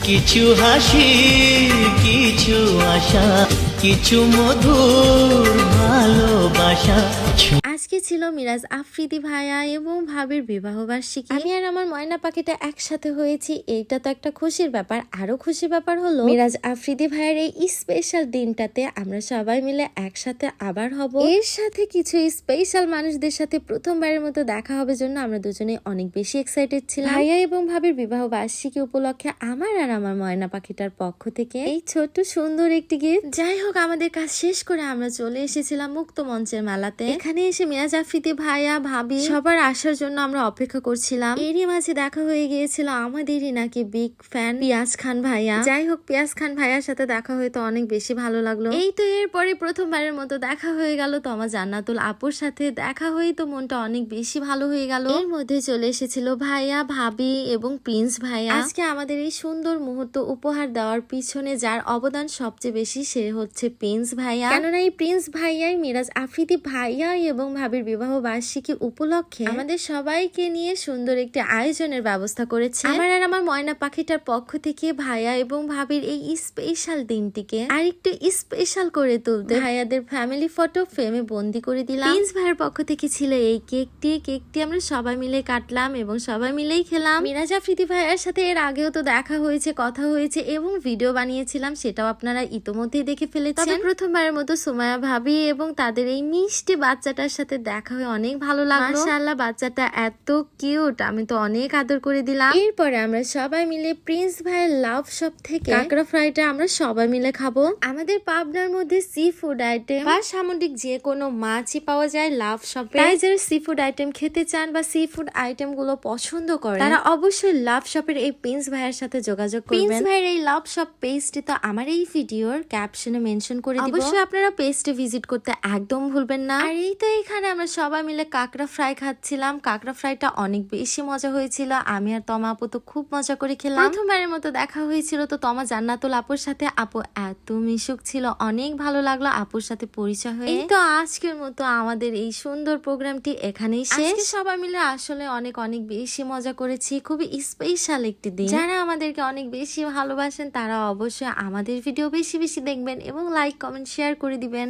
কিছু হাসি, কিছু আশা, কিছু মধুর ভালোবাসা। আজকে ছিল মিরাজ আফ্রিদি ভাইয়া এবং ভাবির বিবাহ বার্ষিকী। আমি আর আমার ময়না পাখিটা একসাথে হয়েছি, এইটা তো একটা খুশির ব্যাপার। আরো খুশির ব্যাপার হলো মিরাজ আফ্রিদি ভাইয়ের এই স্পেশাল দিনটাতে আমরা সবাই মিলে একসাথে আবার হব। এর সাথে কিছু স্পেশাল মানুষদের সাথে প্রথমবারের মতো দেখা হবে জন্য আমরা দুজনে অনেক বেশি এক্সাইটেড ছিলাম। ভাইয়া এবং ভাবির বিবাহ বার্ষিকী উপলক্ষে আমার আর আমার ময়না পাখিটার পক্ষ থেকে এই ছোট্ট সুন্দর একটি গিফট। যাই হোক, আমাদের কাজ শেষ করে আমরা চলে এসেছিলাম মুক্ত মঞ্চের মেলাতে। এখানে এসে মিরাজ আফ্রিদি ভাইয়া ভাবি সবার আসার জন্য আমরা অপেক্ষা করছিলাম। এরই মাঝে দেখা হয়ে গিয়েছিল আমাদেরই নাকি বিগ ফ্যান পিয়াজ খান ভাইয়া। যাই হোক, পিয়াজ খান ভাইয়ার সাথে দেখা হয়তো অনেক বেশি ভালো লাগলো। এই তো এরপরে প্রথমবারের মতো দেখা হয়ে গেল তো আমার জান্নাতুল আপুর সাথে। দেখা হয়ে তো মনটা অনেক বেশি ভালো হয়ে গেল। এর মধ্যে চলে এসেছিল ভাইয়া ভাবি এবং প্রিন্স ভাইয়া। আজকে আমাদের এই সুন্দর মুহূর্ত উপহার দেওয়ার পিছনে যার অবদান সবচেয়ে বেশি সে হচ্ছে প্রিন্স ভাইয়া। কেননা এই প্রিন্স ভাইয়াই মিরাজ আফ্রিদি ভাইয়া এবং ভাবির বিবাহ বার্ষিকী উপলক্ষে আমাদের সবাইকে নিয়ে সুন্দর একটি আয়োজনের ব্যবস্থা করেছে। আমার আর আমার ময়না পাখিটার পক্ষ থেকে ভাইয়া এবং ভাবির এই স্পেশাল দিনটিকে আর একটু স্পেশাল করে তুলতে ভাইয়াদের ফ্যামিলি ফটো ফ্রেমে বন্দি করে দিলাম। প্রিন্স ভাইয়ের পক্ষ থেকে ছিল এই কেকটি আমরা সবাই মিলে কাটলাম এবং সবাই মিলেই খেলাম। মিরাজ আফ্রিদি ভাইয়ার সাথে এর আগেও তো দেখা হয়েছে, কথা হয়েছে এবং ভিডিও বানিয়েছিলাম, সেটাও আপনারা ইতোমধ্যেই দেখে ফেলেছেন। তবে প্রথমবারের মতো সুমাইয়া ভাবি এবং তাদের এই মিষ্টি বাচ্চাটার সাথে দেখা হয়ে অনেক ভালো লাগলো। মাশাআল্লাহ, বাচ্চাটা এত কিউট, আমি তো অনেক আদর করে দিলাম। এরপরে আমরা সবাই মিলে প্রিন্স ভাইয়ের লাভ শপ থেকে কাঁকড়া ফ্রাইটা আমরা সবাই মিলে খাবো। আমাদের পাবনার মধ্যে সি ফুড আইটেম বা সামুদ্রিক যে কোনো মাছই পাওয়া যায় লাভ শপে। তাই যারা সি ফুড আইটেম খেতে চান বা সি ফুড আইটেম গুলো পছন্দ করেন তারা অবশ্যই লাভ শপের এই প্রিন্স ভাইয়ের সাথে যোগাযোগ করবেন। প্রিন্স ভাইয়ের এই লাভ শপ পেজটি তো আমার এই ভিডিওর ক্যাপশনে মেনশন করে দিব, অবশ্যই আপনারা পেজটি ভিজিট করতে একদম ভুলবেন না। আর এই তো এখানে আমরা সবাই মিলে কাঁকড়া ফ্রাই খাচ্ছিলাম। কাঁকড়া ফ্রাইটা অনেক বেশি মজা হয়েছিল, আমি আর তমা আপু তো খুব মজা করে খেলাম। প্রথমবারের মতো দেখা হয়েছিল তো তমা জান্নাতুল আপুর সাথে। আপু এত মিশুক ছিল, অনেক ভালো লাগলো আপুর সাথে পরিচয় হয়ে। এই তো আজকের মতো আমাদের এই সুন্দর প্রোগ্রামটি এখানেই শেষ। সবাই মিলে আসলে অনেক অনেক বেশি মজা করেছি, খুবই স্পেশাল একটি দিন। যারা আমাদেরকে অনেক বেশি ভালোবাসেন তারা অবশ্যই আমাদের ভিডিও বেশি বেশি দেখবেন এবং লাইক কমেন্ট শেয়ার করে দিবেন।